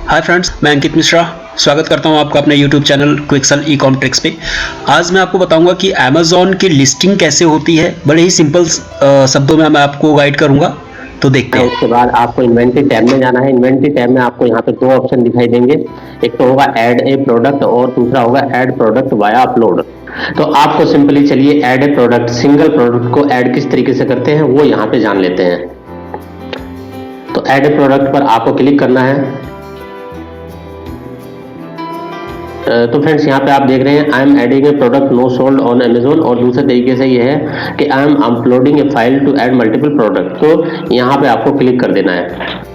Hi friends, मैं अंकित मिश्रा स्वागत करता हूं आपका अपने यूट्यूब चैनल क्विकसेल ई-कॉम ट्रिक्स पे। आज मैं आपको बताऊंगा कि अमेज़ॉन की लिस्टिंग कैसे होती है। बड़े ही सिंपल शब्दों में मैं आपको गाइड करूंगा, तो देखते हैं। उसके बाद आपको इन्वेंट्री टैब में जाना है। इन्वेंट्री टैब में आपको यहाँ पे दो ऑप्शन दिखाई देंगे, एक तो होगा ऐड ए प्रोडक्ट और दूसरा होगा ऐड प्रोडक्ट वाया अपलोड। तो आपको सिंपली चलिए add a product, single product को ऐड किस तरीके से करते हैं वो यहाँ पे जान लेते हैं। तो ऐड ए प्रोडक्ट पर आपको क्लिक करना है। तो फ्रेंड्स यहाँ पे आप देख रहे हैं I am adding a product no sold on Amazon, और दूसरे तरीके से ये है कि I am uploading a file to add multiple product. तो यहाँ पे आपको क्लिक कर देना है।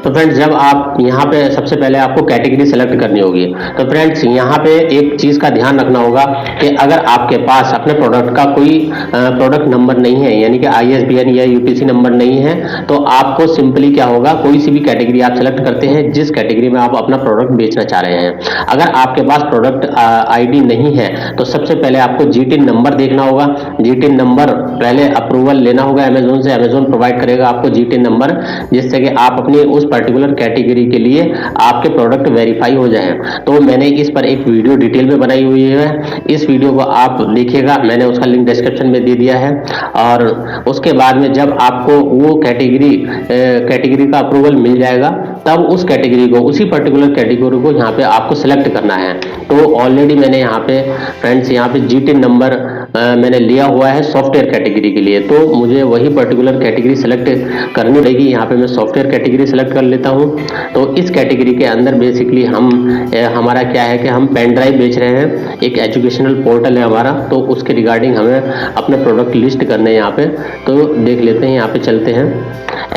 तो फ्रेंड्स जब आप यहाँ पे सबसे पहले आपको कैटेगरी सेलेक्ट करनी होगी। तो फ्रेंड्स यहाँ पे एक चीज का ध्यान रखना होगा कि अगर आपके पास अपने प्रोडक्ट का कोई प्रोडक्ट नंबर नहीं है, यानी कि ISBN या UPC नंबर नहीं है, तो आपको सिंपली क्या होगा, कोई सी भी कैटेगरी आप सेलेक्ट करते हैं जिस कैटेगरी में आप अपना प्रोडक्ट बेचना चाह रहे हैं। अगर आपके पास प्रोडक्ट ID नहीं है तो सबसे पहले आपको GTIN नंबर देखना होगा। GTIN नंबर पहले अप्रूवल लेना होगा अमेजोन से। अमेजोन प्रोवाइड करेगा आपको GTIN नंबर, जिससे कि आप अपनी उस पर्टिकुलर कैटेगरी के लिए आपके प्रोडक्ट वेरीफाई हो जाए। तो मैंने इस पर एक वीडियो डिटेल में बनाई हुई है, इस वीडियो को आप देखिएगा, मैंने उसका लिंक डिस्क्रिप्शन में दे दिया है। और उसके बाद में जब आपको वो कैटेगरी का अप्रूवल मिल जाएगा, तब उस कैटेगरी को, उसी पर्टिकुलर कैटेगरी को यहाँ पे आपको सिलेक्ट करना है। तो ऑलरेडी मैंने यहाँ पे फ्रेंड्स यहाँ पे GTIN नंबर मैंने लिया हुआ है सॉफ्टवेयर कैटेगरी के लिए, तो मुझे वही पर्टिकुलर कैटेगरी सेलेक्ट करनी पड़ेगी। यहाँ पे मैं सॉफ्टवेयर कैटेगरी सेलेक्ट कर लेता हूँ। तो इस कैटेगरी के अंदर बेसिकली हमारा क्या है कि हम पेन ड्राइव बेच रहे हैं, एक एजुकेशनल पोर्टल है हमारा, तो उसके रिगार्डिंग हमें अपने प्रोडक्ट लिस्ट करने हैं यहाँ पे। तो देख लेते हैं, यहाँ पे चलते हैं,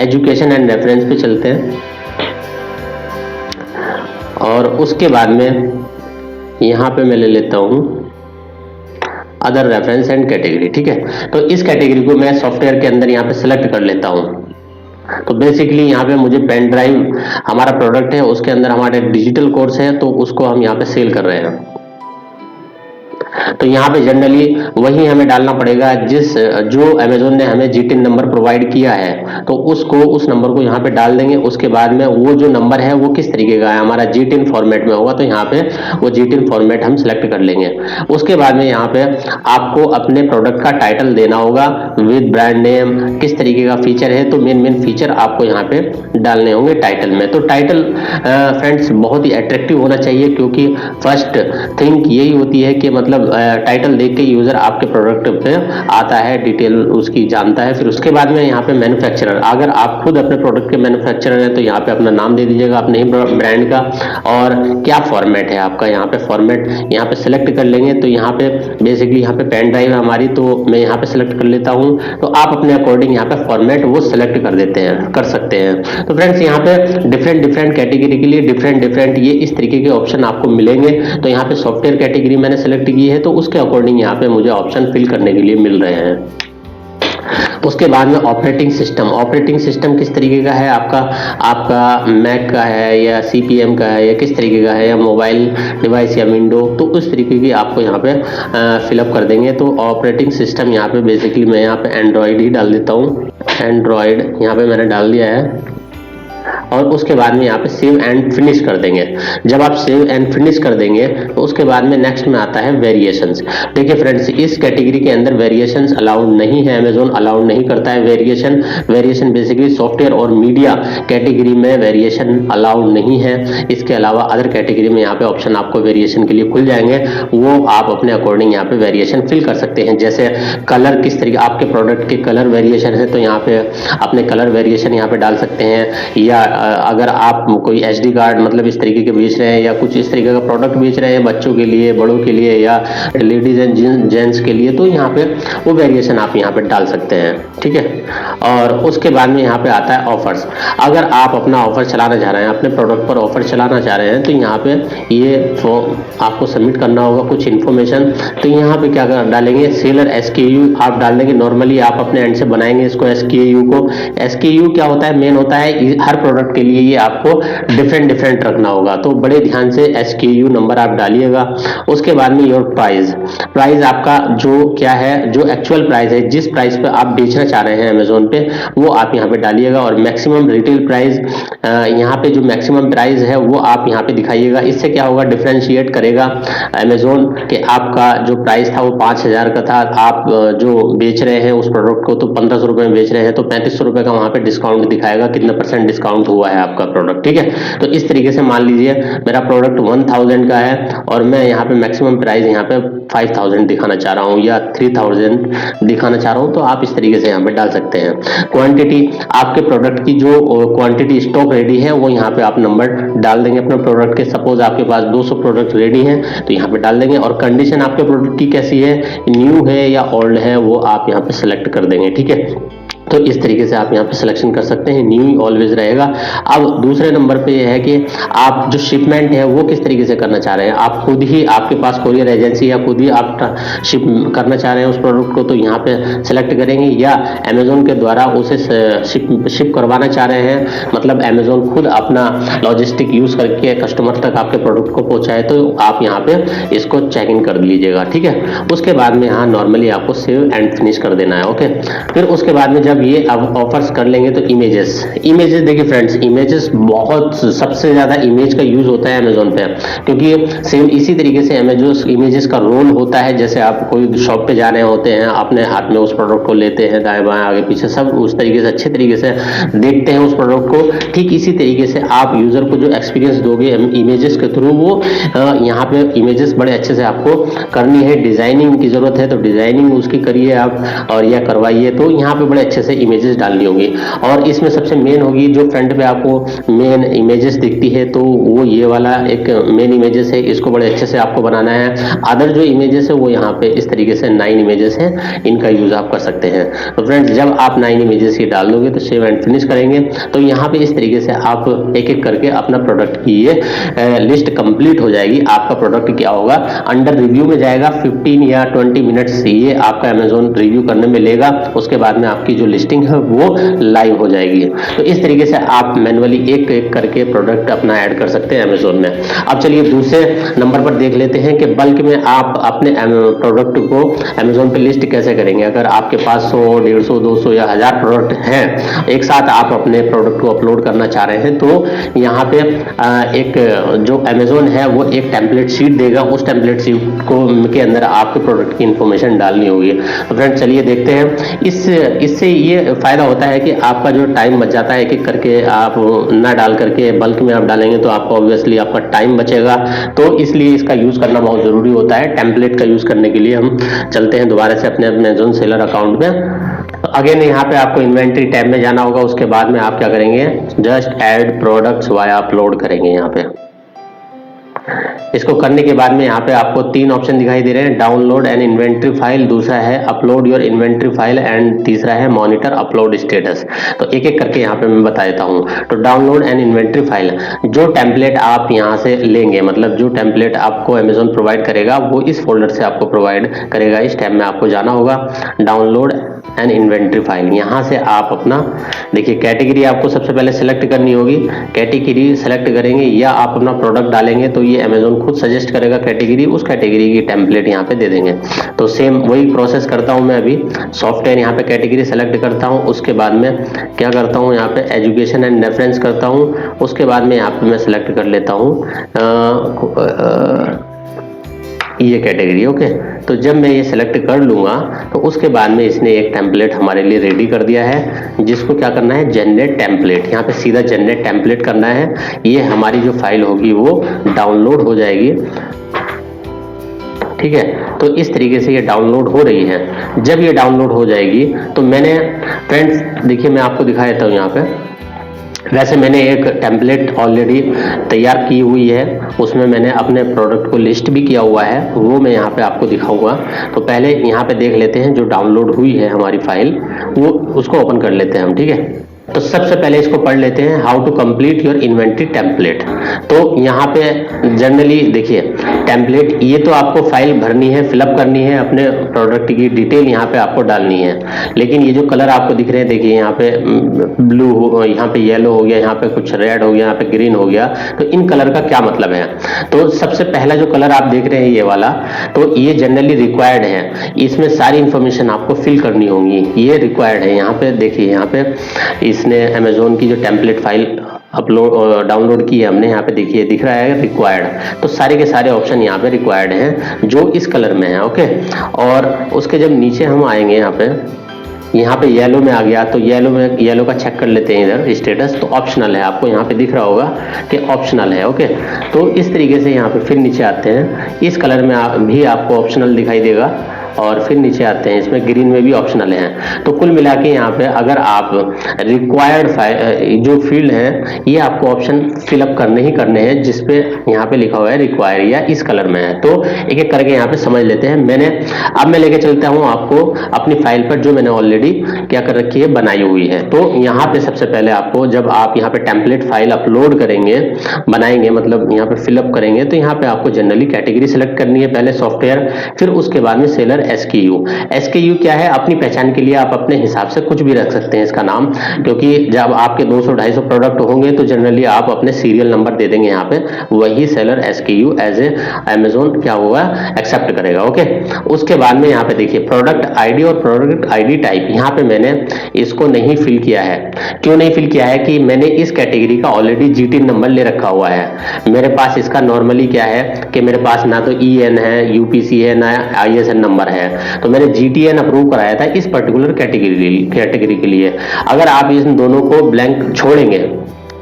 एजुकेशन एंड रेफरेंस पे चलते हैं, और उसके बाद में यहाँ पे मैं ले लेता हूँ अदर रेफरेंस एंड कैटेगरी। ठीक है, तो इस कैटेगरी को मैं सॉफ्टवेयर के अंदर यहाँ पे सिलेक्ट कर लेता हूँ। तो बेसिकली यहाँ पे मुझे पेन ड्राइव हमारा प्रोडक्ट है, उसके अंदर हमारे डिजिटल कोर्स है, तो उसको हम यहाँ पे सेल कर रहे हैं। तो यहाँ पे जनरली वही हमें डालना पड़ेगा जो अमेजोन ने हमें GTIN नंबर प्रोवाइड किया है, तो उस नंबर को यहाँ पे डाल देंगे। उसके बाद में वो जो नंबर है वो किस तरीके का है, हमारा GTIN फॉर्मेट में होगा, तो यहाँ पे वो GTIN फॉर्मेट हम सिलेक्ट कर लेंगे। उसके बाद में यहाँ पे आपको अपने प्रोडक्ट का टाइटल देना होगा विद ब्रांड नेम, किस तरीके का फीचर है, तो मेन फीचर आपको यहाँ पे डालने होंगे टाइटल में। तो टाइटल फ्रेंड्स बहुत ही अट्रैक्टिव होना चाहिए, क्योंकि फर्स्ट थिंग यही होती है कि मतलब टाइटल देख के यूजर आपके प्रोडक्ट पे आता है, डिटेल उसकी जानता है। फिर उसके बाद में यहाँ पे मैन्युफैक्चरर, अगर आप खुद अपने प्रोडक्ट के मैन्युफैक्चरर हैं तो यहाँ पे अपना नाम दे दीजिएगा अपने ही ब्रांड का, और क्या फॉर्मेट है आपका, यहाँ पे फॉर्मेट यहाँ पे सिलेक्ट कर लेंगे। तो यहाँ पे बेसिकली यहाँ पे पेन ड्राइव है हमारी, तो मैं यहाँ पे सिलेक्ट कर लेता हूँ। तो आप अपने अकॉर्डिंग यहाँ पे फॉर्मेट वो सिलेक्ट कर सकते हैं। तो फ्रेंड्स यहाँ पे डिफरेंट कैटेगरी के लिए डिफरेंट ये इस तरीके के ऑप्शन आपको मिलेंगे। तो यहाँ पे सॉफ्टवेयर कैटेगरी मैंने सेलेक्ट की है, तो उसके अकॉर्डिंग यहाँ पे मुझे ऑप्शन फिल करने के लिए मिल रहे हैं। उसके बाद में ऑपरेटिंग सिस्टम किस तरीके का है, आपका मैक का है या CPM का है या किस तरीके का है, या मोबाइल डिवाइस या विंडो, तो उस तरीके की आपको यहाँ पे फिलअप कर देंगे। तो ऑपरेटिंग सिस्टम यहाँ पे बेसिकली मैं यहाँ पे एंड्रॉयड ही डाल देता हूँ, एंड्रॉयड यहाँ पे मैंने डाल दिया है। और उसके बाद में यहाँ पे सेव एंड फिनिश कर देंगे। जब आप सेव एंड फिनिश कर देंगे तो उसके बाद में नेक्स्ट में आता है वेरिएशंस। देखिए फ्रेंड्स, इस कैटेगरी के अंदर वेरिएशंस अलाउड नहीं है, अमेजोन अलाउड नहीं करता है वेरिएशन बेसिकली सॉफ्टवेयर और मीडिया कैटेगरी में वेरिएशन अलाउड नहीं है। इसके अलावा अदर कैटेगरी में यहाँ पे ऑप्शन आपको वेरिएशन के लिए खुल जाएंगे, वो आप अपने अकॉर्डिंग यहाँ पे वेरिएशन फिल कर सकते हैं। जैसे कलर, किस तरीके आपके प्रोडक्ट के कलर वेरिएशन है, तो यहाँ पे अपने कलर वेरिएशन यहाँ पे डाल सकते हैं। या अगर आप कोई SD कार्ड मतलब इस तरीके के बेच रहे हैं, या कुछ इस तरीके का प्रोडक्ट बेच रहे हैं बच्चों के लिए, बड़ों के लिए, या लेडीज एंड जेंट्स के लिए, तो यहाँ पे वो वेरिएशन आप यहाँ पे डाल सकते हैं। ठीक है, और उसके बाद में यहाँ पे आता है ऑफर्स। अगर आप अपना ऑफर चलाना चाह रहे हैं, अपने प्रोडक्ट पर ऑफर चलाना चाह रहे हैं, तो यहाँ पे ये फॉर्म आपको सबमिट करना होगा कुछ इन्फॉर्मेशन। तो यहाँ पे क्या डालेंगे, सेलर SKU आप डाल देंगे। नॉर्मली आप अपने एंड से बनाएंगे इसको SKU को। SKU क्या होता है, मेन होता है हर प्रोडक्ट प्रोडक्ट के लिए ये आपको डिफरेंट रखना होगा। तो बड़े ध्यान से SKU नंबर आप डालिएगा। उसके बाद में योर प्राइस आपका जो क्या है, जो एक्चुअल प्राइस है, जिस प्राइस पे आप बेचना चाह रहे हैं अमेजोन पे, वो आप यहाँ पे डालिएगा। और मैक्सिमम रिटेल प्राइस, यहाँ पे जो मैक्सिमम प्राइस है वो आप यहाँ पे दिखाइएगा। इससे क्या होगा, डिफरेंशिएट करेगा अमेजोन कि आपका जो प्राइस था वो 5000 का था, आप जो बेच रहे हैं उस प्रोडक्ट को तो 1500 रुपए में बेच रहे हैं, तो 3500 रुपए का वहां पे डिस्काउंट दिखाएगा, कितना % डिस्काउंट हुआ है आपका प्रोडक्ट। ठीक है, तो इस तरीके से मान लीजिए मेरा प्रोडक्ट 1000 का है और मैं यहाँ पे मैक्सिमम प्राइस यहाँ पे 5000 दिखाना चाह रहा हूँ या 3000 दिखाना चाह रहा हूँ, तो आप इस तरीके से यहाँ पे डाल सकते हैं। क्वांटिटी, आपके प्रोडक्ट की जो क्वांटिटी स्टॉक रेडी है वो यहाँ पे आप नंबर डाल देंगे अपने प्रोडक्ट के। सपोज आपके पास 200 प्रोडक्ट रेडी हैं तो यहाँ पे डाल देंगे। और कंडीशन आपके प्रोडक्ट की कैसी है, न्यू है या ओल्ड है, वो आप यहाँ पे सिलेक्ट कर देंगे। ठीक है, तो इस तरीके से आप यहाँ पे सिलेक्शन कर सकते हैं, न्यू ऑलवेज रहेगा। अब दूसरे नंबर पे ये है कि आप जो शिपमेंट है वो किस तरीके से करना चाह रहे हैं, आप खुद ही, आपके पास कोरियर एजेंसी या खुद ही आप शिप करना चाह रहे हैं उस प्रोडक्ट को, तो यहाँ पे सिलेक्ट करेंगे, या अमेजोन के द्वारा उसे शिप करवाना चाह रहे हैं, मतलब अमेजोन खुद अपना लॉजिस्टिक यूज करके कस्टमर तक आपके प्रोडक्ट को पहुंचाए, तो आप यहाँ पे इसको चेक इन कर लीजिएगा। ठीक है, उसके बाद में यहाँ नॉर्मली आपको सेव एंड फिनिश कर देना है। ओके, फिर उसके बाद में जब ये अब ऑफर्स कर लेंगे तो इमेजेस देखिए फ्रेंड्स, इमेजेस बहुत, सबसे ज्यादा इमेज का यूज होता है अमेजोन पे, क्योंकि सेम इसी तरीके से अमेजोन इमेजेस का रोल होता है। जैसे आप कोई शॉप पे जा रहे होते हैं, अपने हाथ में उस प्रोडक्ट को लेते हैं, दाएं बाएं आगे पीछे सब उस तरीके से अच्छे तरीके से देखते हैं उस प्रोडक्ट को, ठीक इसी तरीके से आप यूजर को जो एक्सपीरियंस दोगे इमेजेस के थ्रू, वो यहाँ पे इमेजेस बड़े अच्छे से आपको करनी है। डिजाइनिंग की जरूरत है तो डिजाइनिंग उसकी करिए आप, और या करवाइए, तो यहाँ पे बड़े अच्छे से इमेजेस डालनी होगी। और इसमें सबसे मेन होगी जो फ्रंट पे आपको मेन इमेजेस दिखती है, तो वो ये वाला एक मेन इमेजेस है, इसको बड़े अच्छे से आपको बनाना है। अदर जो इमेजेस है वो यहाँ पे इस तरीके से 9 इमेजेस हैं, इनका यूज आप कर सकते हैं। तो फ्रेंड्स, जब आप 9 इमेजेस ही डाल दोगे तो सेव एंड फिनिश करेंगे, तो यहाँ पे इस तरीके से आप एक एक करके अपना प्रोडक्ट की ये लिस्ट कंप्लीट हो जाएगी। आपका प्रोडक्ट क्या होगा, अंडर रिव्यू में जाएगा, 15 या 20 मिनट्स ये आपका अमेजोन रिव्यू करने में लेगा। उसके बाद में आपकी जो लिस्टिंग है वो लाइव हो जाएगी। तो इस तरीके से आप मैन्युअली एक एक करके प्रोडक्ट अपना ऐड कर सकते हैं अमेजोन में। अब चलिए दूसरे नंबर पर देख लेते हैं कि बल्क में आप अपने प्रोडक्ट को अमेजोन पे लिस्ट कैसे करेंगे। अगर आपके पास 100, 150, 200 या 1000 प्रोडक्ट हैं, एक साथ आप अपने प्रोडक्ट को अपलोड करना चाह रहे हैं, तो यहाँ पे एक जो अमेजोन है वो एक टेम्पलेट शीट देगा, उस टेम्पलेट शीट को के अंदर आपके प्रोडक्ट की इंफॉर्मेशन डालनी होगी। तो फ्रेंड्स चलिए देखते हैं। इससे ये फायदा होता है कि आपका जो टाइम बच जाता है, एक एक करके आप ना डाल करके बल्क में आप डालेंगे तो आपको ऑब्वियसली आपका टाइम बचेगा, तो इसलिए इसका यूज करना बहुत जरूरी होता है। टेम्पलेट का यूज करने के लिए हम चलते हैं दोबारा से अपने अमेजोन सेलर अकाउंट में। अगेन यहाँ पे आपको इन्वेंट्री टैब में जाना होगा। उसके बाद में आप क्या करेंगे, just add products via upload करेंगे। यहाँ पे इसको करने के बाद में यहाँ पे आपको 3 ऑप्शन दिखाई दे रहे हैं, डाउनलोड एन इन्वेंट्री फाइल, दूसरा है upload your inventory file, and तीसरा है मॉनिटर अपलोड स्टेटस। तो एक एक करके यहाँ पे मैं बता देता हूँ। तो डाउनलोड एन इन्वेंट्री फाइल, जो टेम्पलेट आप यहाँ से लेंगे, मतलब जो टेम्पलेट आपको अमेजोन प्रोवाइड करेगा वो इस फोल्डर से आपको प्रोवाइड करेगा। इस टैब में आपको जाना होगा, डाउनलोड एन इन्वेंट्री फाइल। यहाँ से आप अपना देखिए कैटेगरी आपको सबसे पहले सेलेक्ट करनी होगी। कैटेगरी सेलेक्ट करेंगे या आप अपना प्रोडक्ट डालेंगे तो ये अमेजोन खुद सजेस्ट करेगा कैटेगरी, उस कैटेगरी की टेम्पलेट यहाँ पे दे देंगे। तो सेम वही प्रोसेस करता हूँ मैं अभी। सॉफ्टवेयर यहाँ पे कैटेगरी सेलेक्ट करता हूँ, उसके बाद में क्या करता हूँ, यहाँ पे एजुकेशन एंड रेफरेंस करता हूँ। उसके बाद में यहाँ पे मैं सेलेक्ट कर लेता हूँ ये कैटेगरी। ओके, तो जब मैं ये सिलेक्ट कर लूंगा तो उसके बाद में इसने एक टेम्पलेट हमारे लिए रेडी कर दिया है, जिसको क्या करना है, जनरेट टेम्पलेट। यहाँ पे सीधा जनरेट टेम्पलेट करना है। ये हमारी जो फाइल होगी वो डाउनलोड हो जाएगी। ठीक है, तो इस तरीके से ये डाउनलोड हो रही है। जब ये डाउनलोड हो जाएगी तो मैंने फ्रेंड्स देखिए मैं आपको दिखा देता हूँ। यहाँ पे वैसे मैंने एक टेम्पलेट ऑलरेडी तैयार की हुई है, उसमें मैंने अपने प्रोडक्ट को लिस्ट भी किया हुआ है, वो मैं यहाँ पे आपको दिखाऊंगा। तो पहले यहाँ पे देख लेते हैं जो डाउनलोड हुई है हमारी फाइल, वो उसको ओपन कर लेते हैं हम। ठीक है, तो सबसे पहले इसको पढ़ लेते हैं, how to complete your inventory template. तो यहाँ पे जनरली देखिए टेम्पलेट, ये तो आपको फाइल भरनी है, फिलअप करनी है, अपने प्रोडक्ट की डिटेल यहाँ पे आपको डालनी है। लेकिन ये जो कलर आपको दिख रहे हैं, देखिए यहाँ पे ब्लू, यहाँ पे येलो हो गया, यहाँ पे कुछ रेड हो गया, यहाँ पे ग्रीन हो गया, तो इन कलर का क्या मतलब है? तो सबसे पहला जो कलर आप देख रहे हैं ये वाला, तो ये जनरली रिक्वायर्ड है, इसमें सारी इंफॉर्मेशन आपको फिल करनी होगी, ये रिक्वायर्ड है। यहाँ पे देखिए, यहाँ पे इसने अमेजोन की जो टेम्पलेट फाइल अपलोड डाउनलोड की है हमने, यहाँ पे देखिए दिख रहा है रिक्वायर्ड, तो सारे के सारे ऑप्शन यहाँ पे रिक्वायर्ड हैं जो इस कलर में है। ओके, और उसके जब नीचे हम आएंगे यहाँ पे येलो में आ गया, तो येलो का चेक कर लेते हैं इधर स्टेटस, तो ऑप्शनल है, आपको यहाँ पे दिख रहा होगा कि ऑप्शनल है। ओके, तो इस तरीके से यहाँ पे फिर नीचे आते हैं, इस कलर में भी आपको ऑप्शनल दिखाई देगा, और फिर नीचे आते हैं, इसमें ग्रीन में भी ऑप्शनल है। तो कुल मिला के यहाँ पे अगर आप रिक्वायर्ड जो फील्ड है, ये आपको ऑप्शन फिलअप करने ही करने हैं जिसपे यहाँ पे लिखा हुआ है रिक्वायर या इस कलर में है। तो एक एक करके यहाँ पे समझ लेते हैं। अब मैं लेके चलता हूँ आपको अपनी फाइल पर, जो मैंने ऑलरेडी क्या कर रखी है, बनाई हुई है। तो यहाँ पे सबसे पहले आपको, जब आप यहाँ पे टेम्पलेट फाइल अपलोड करेंगे, बनाएंगे, मतलब यहाँ पे फिलअप करेंगे, तो यहाँ पे आपको जनरली कैटेगरी सेलेक्ट करनी है, पहले सॉफ्टवेयर, फिर उसके बाद में सेलर SKU क्या है? अपनी पहचान के लिए आप अपने हिसाब से कुछ भी रख सकते हैं इसका नाम, क्योंकि जब आपके 200-250 प्रोडक्ट होंगे तो जनरली आप अपने सीरियल नंबर दे देंगे यहाँ पे, वही seller SKU as a Amazon क्या होगा, एक्सेप्ट करेगा। ओके, उसके बाद में यहाँ पे देखिए प्रोडक्ट आईडी और प्रोडक्ट आईडी टाइप, यहाँ पे मैंने इसको नहीं फिल किया है। क्यों नहीं फिल किया है? कि मैंने इस कैटेगरी का ऑलरेडी GTN नंबर ले रखा हुआ है। मेरे पास इसका नॉर्मली क्या है कि मेरे पास ना तो EN है, UPC है, ना ISN नंबर है, तो मैंने GTN अप्रूव कराया था इस पर्टिकुलर कैटेगरी के लिए। अगर आप इन दोनों को ब्लैंक छोड़ेंगे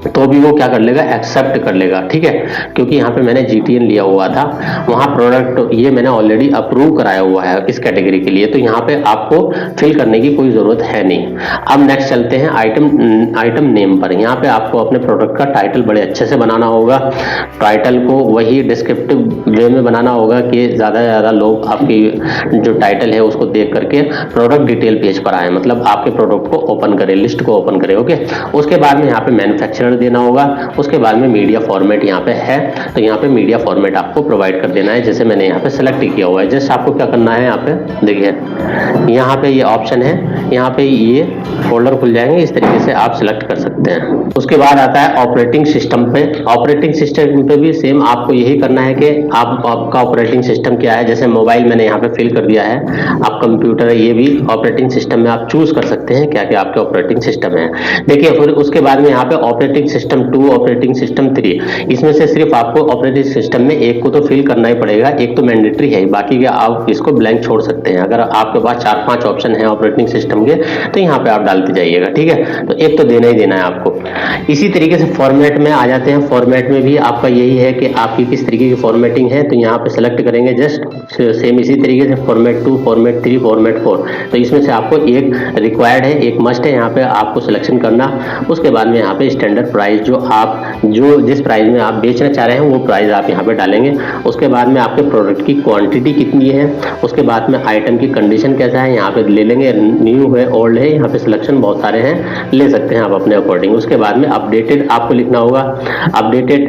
तो भी वो क्या कर लेगा, एक्सेप्ट कर लेगा, ठीक है, क्योंकि यहाँ पे मैंने GTN लिया हुआ था, वहाँ प्रोडक्ट ये मैंने ऑलरेडी अप्रूव कराया हुआ है इस कैटेगरी के लिए, तो यहाँ पे आपको फिल करने की कोई जरूरत है नहीं। अब नेक्स्ट चलते हैं आइटम नेम पर। यहाँ पे आपको अपने प्रोडक्ट का टाइटल बड़े अच्छे से बनाना होगा, टाइटल को वही डिस्क्रिप्टिव वे में बनाना होगा कि ज्यादा से ज्यादा लोग आपकी जो टाइटल है उसको देख करके प्रोडक्ट डिटेल पेज पर आए, मतलब आपके प्रोडक्ट को ओपन करे, लिस्ट को ओपन करे। ओके, उसके बाद में यहाँ पे मैन्युफैक्चरर देना होगा, उसके बाद में मीडिया फॉर्मेट यहाँ पे है, तो यहाँ पे मीडिया फॉर्मेट आपको प्रोवाइड कर देना है, जैसे मैंने यहाँ पे सेलेक्ट किया हुआ है। जस्ट आपको क्या करना है, यहाँ पे देखिए, यहाँ पे ये ऑप्शन है, यहाँ पे ये फोल्डर खुल जाएंगे, इस तरीके से आप सिलेक्ट कर सकते हैं। उसके बाद आता है ऑपरेटिंग सिस्टम पे। ऑपरेटिंग सिस्टम पे भी सेम आपको यही करना है कि आपका ऑपरेटिंग सिस्टम क्या है। जैसे मोबाइल मैंने यहाँ पे फिल कर दिया है, आप कंप्यूटर है, ये भी ऑपरेटिंग सिस्टम में आप चूज कर सकते हैं क्या क्या आपके ऑपरेटिंग सिस्टम है। देखिए, फिर उसके बाद में यहाँ पे ऑपरेटिंग सिस्टम 2, ऑपरेटिंग सिस्टम 3, इसमें से सिर्फ आपको ऑपरेटिंग सिस्टम में एक को तो फिल करना ही पड़ेगा, एक तो मैंडेटरी है, बाकी के आप इसको ब्लैंक छोड़ सकते हैं। अगर आपके पास 4-5 ऑप्शन है ऑपरेटिंग सिस्टम के, तो यहाँ पे आप डालते जाइएगा, ठीक है, तो एक तो देना ही देना है आपको। इसी तरीके से फॉर्मेट में आ जाते हैं। फॉर्मेट में भी आपका यही है कि आपकी किस तरीके की फॉर्मेटिंग है, तो यहाँ पे सेलेक्ट करेंगे, जस्ट सेम इसी तरीके से फॉर्मेट 2, फॉर्मेट 3, फॉर्मेट 4, तो इसमें से आपको एक रिक्वायर्ड है, एक मस्ट है, यहाँ पे आपको सिलेक्शन करना। उसके बाद में यहाँ पे स्टैंडर्ड प्राइस, जो जिस प्राइस में आप बेचना चाह रहे हैं वो प्राइस आप यहाँ पे डालेंगे। उसके बाद में आपके प्रोडक्ट की क्वांटिटी कितनी है, उसके बाद में आइटम की कंडीशन कैसा है, यहाँ पे ले लेंगे, न्यू है, ओल्ड है, यहाँ पे सिलेक्शन बहुत सारे हैं, ले सकते हैं आप अपने अकॉर्डिंग। उसके बाद में अपडेटेड आपको लिखना होगा, अपडेटेड,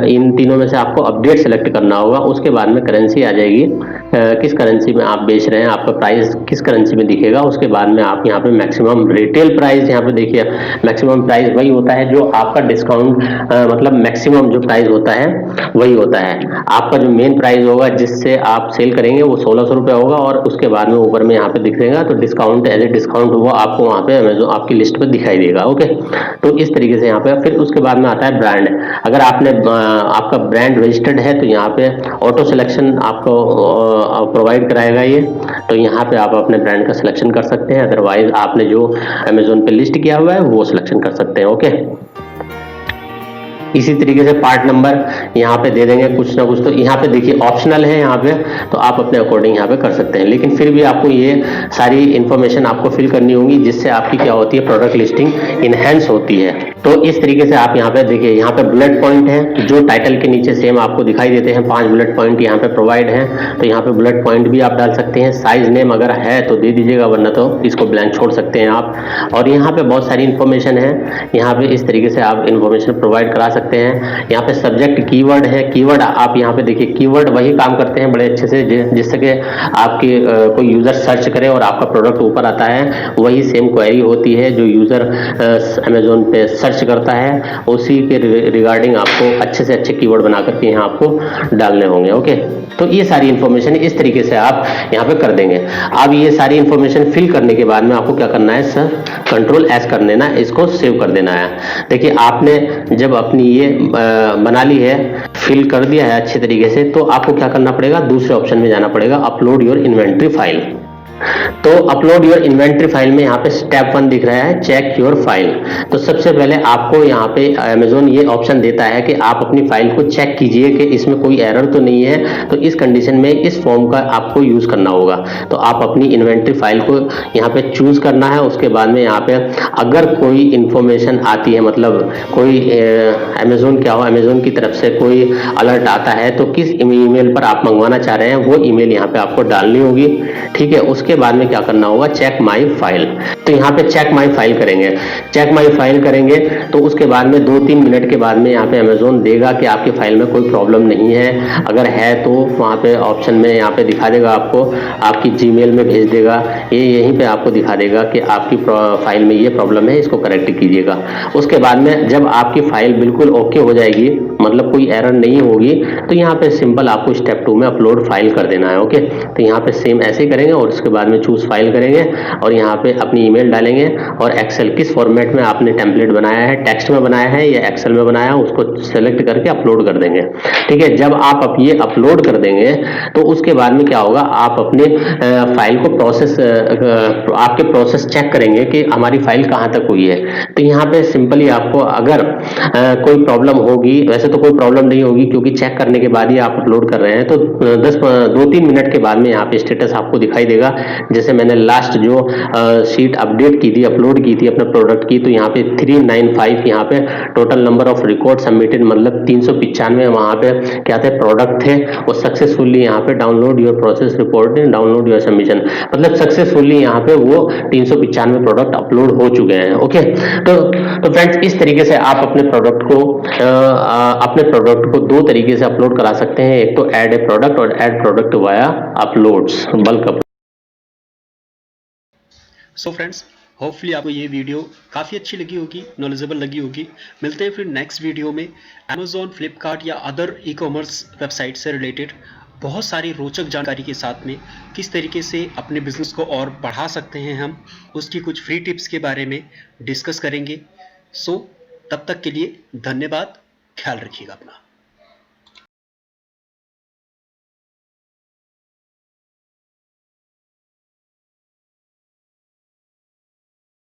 इन तीनों में से आपको अपडेट सेलेक्ट करना होगा। उसके बाद में करेंसी आ जाएगी, किस करेंसी में आप बेच रहे हैं, आपका प्राइस किस करेंसी में दिखेगा। उसके बाद में आप यहाँ पे मैक्सिमम रिटेल प्राइस, यहाँ पे देखिए मैक्सिमम प्राइस वही होता है जो आपका डिस्काउंट, मतलब मैक्सिमम जो प्राइस होता है वही होता है। आपका जो मेन प्राइस होगा जिससे आप सेल करेंगे वो 1600 रुपये होगा, और उसके बाद में ऊपर में यहाँ पे दिख देगा, तो डिस्काउंट एज ए डिस्काउंट वो आपको वहाँ पे अमेज़न आपकी लिस्ट पे दिखाई देगा। ओके, तो इस तरीके से यहाँ पे फिर उसके बाद में आता है ब्रांड। अगर आपने आपका ब्रांड रजिस्टर्ड है तो यहाँ पे ऑटो सिलेक्शन आपको प्रोवाइड कराएगा ये, तो यहाँ पे आप अपने ब्रांड का सिलेक्शन कर सकते हैं, अदरवाइज आपने जो अमेज़न पे लिस्ट किया हुआ है वो सिलेक्शन कर सकते हैं। ओके, इसी तरीके से पार्ट नंबर यहाँ पे दे देंगे कुछ ना कुछ, तो यहाँ पे देखिए ऑप्शनल है यहाँ पे, तो आप अपने अकॉर्डिंग यहाँ पे कर सकते हैं, लेकिन फिर भी आपको ये सारी इंफॉर्मेशन आपको फिल करनी होगी, जिससे आपकी क्या होती है, प्रोडक्ट लिस्टिंग इनहेंस होती है। तो इस तरीके से आप यहाँ पे देखिए, यहाँ पे बुलेट पॉइंट है जो टाइटल के नीचे सेम आपको दिखाई देते हैं, 5 बुलेट पॉइंट यहाँ पे प्रोवाइड है, तो यहाँ पे बुलेट पॉइंट भी आप डाल सकते हैं। साइज नेम अगर है तो दे दीजिएगा, वरना तो इसको ब्लैंक छोड़ सकते हैं आप। और यहाँ पे बहुत सारी इंफॉर्मेशन है, यहाँ पे इस तरीके से आप इंफॉर्मेशन प्रोवाइड करा सकते हैं। यहाँ पे सब्जेक्ट कीवर्ड है, कीवर्ड आप यहाँ पे देखिए कीवर्ड वही काम करते हैं बड़े अच्छे से जिससे कि आपकी कोई यूजर सर्च करे और आपका प्रोडक्ट ऊपर आता है। वही सेम क्वेरी होती है जो यूजर अमेजोन पे सर्च करता है, उसी के रिगार्डिंग आपको अच्छे से अच्छे कीवर्ड बना करके यहाँ आपको डालने होंगे। ओके, तो ये सारी इंफॉर्मेशन इस तरीके से आप यहाँ पे कर देंगे। अब ये सारी इंफॉर्मेशन फिल करने के बाद में आपको क्या करना है सर, कंट्रोल एस कर देना, इसको सेव कर देना है। देखिए आपने जब अपनी ये बना ली है, फिल कर दिया है अच्छे तरीके से, तो आपको क्या करना पड़ेगा, दूसरे ऑप्शन में जाना पड़ेगा, अपलोड योर इन्वेंट्री फाइल। तो अपलोड योर इन्वेंट्री फाइल में यहाँ पे स्टेप 1 दिख रहा है, चेक योर फाइल। तो सबसे पहले आपको यहाँ पे अमेजोन ये ऑप्शन देता है कि आप अपनी फाइल को चेक कीजिए कि इसमें कोई एरर तो नहीं है। तो इस कंडीशन में इस फॉर्म का आपको यूज करना होगा। तो आप अपनी इन्वेंट्री फाइल को यहाँ पे चूज करना है। उसके बाद में यहाँ पे अगर कोई इंफॉर्मेशन आती है, मतलब कोई अमेजोन क्या हो, अमेजोन की तरफ से कोई अलर्ट आता है, तो किस ईमेल पर आप मंगवाना चाह रहे हैं वो ईमेल यहाँ पे आपको डालनी होगी। ठीक है, उसके बाद में क्या करना होगा, चेक माई फाइल। तो यहाँ पे चेक माई फाइल करेंगे। चेक माई फाइल करेंगे तो उसके बाद में 2-3 मिनट के बाद में यहाँ पे अमेजोन देगा कि आपकी फाइल में कोई प्रॉब्लम नहीं है। अगर है तो वहाँ पे ऑप्शन में यहाँ पे दिखा देगा, आपको आपकी जीमेल में भेज देगा। ये यहीं पे आपको दिखा देगा कि आपकी फाइल में ये प्रॉब्लम है, इसको करेक्ट कीजिएगा। उसके बाद में जब आपकी फाइल बिल्कुल ओके हो जाएगी, मतलब कोई एरर नहीं होगी, तो यहाँ पे सिंपल आपको स्टेप 2 में अपलोड फाइल कर देना है। ओके, तो यहाँ पे सेम ऐसे ही करेंगे और उसके बाद में चूज फाइल करेंगे और यहाँ पे अपनी ईमेल डालेंगे और एक्सेल किस फॉर्मेट में आपने टेम्पलेट बनाया है, टेक्स्ट में बनाया है या एक्सेल में बनाया है, उसको सेलेक्ट करके अपलोड कर देंगे। ठीक है, जब आप ये अपलोड कर देंगे तो उसके बाद में क्या होगा, आप अपने फाइल को आपके प्रोसेस चेक करेंगे कि हमारी फाइल कहाँ तक हुई है। तो यहाँ पे सिंपली आपको अगर कोई प्रॉब्लम होगी, वैसे तो कोई प्रॉब्लम नहीं होगी क्योंकि चेक करने के बाद ही आप अपलोड कर रहे हैं, तो 2-3 मिनट के बाद में यहाँ पे स्टेटस आपको दिखाई देगा। जैसे मैंने लास्ट जो शीट अपडेट की थी, अपलोड की थी अपने प्रोडक्ट की, तो यहाँ पे 395 यहाँ पे total number of record submitted, मतलब 395 वहाँ पे क्या थे, प्रोडक्ट थे। वो सक्सेसफुली यहाँ पे download your process report, download your submission, मतलब सक्सेसफुली यहाँ पे वो 395 प्रोडक्ट अपलोड हो चुके हैं। ओके, तो फ्रेंड्स इस तरीके से आप अपने प्रोडक्ट को 2 तरीके से अपलोड करा सकते हैं। एक तो ऐड ए प्रोडक्ट और add product via uploads, bulk. So friends, hopefully आपको ये वीडियो काफ़ी अच्छी लगी होगी, नॉलेजेबल लगी होगी। मिलते हैं फिर नेक्स्ट वीडियो में अमेजोन, फ्लिपकार्ट या अदर ई कॉमर्स वेबसाइट से रिलेटेड बहुत सारी रोचक जानकारी के साथ में किस तरीके से अपने बिजनेस को और बढ़ा सकते हैं हम, उसकी कुछ फ्री टिप्स के बारे में डिस्कस करेंगे। सो तब तक के लिए धन्यवाद, ख्याल रखिएगा अपना।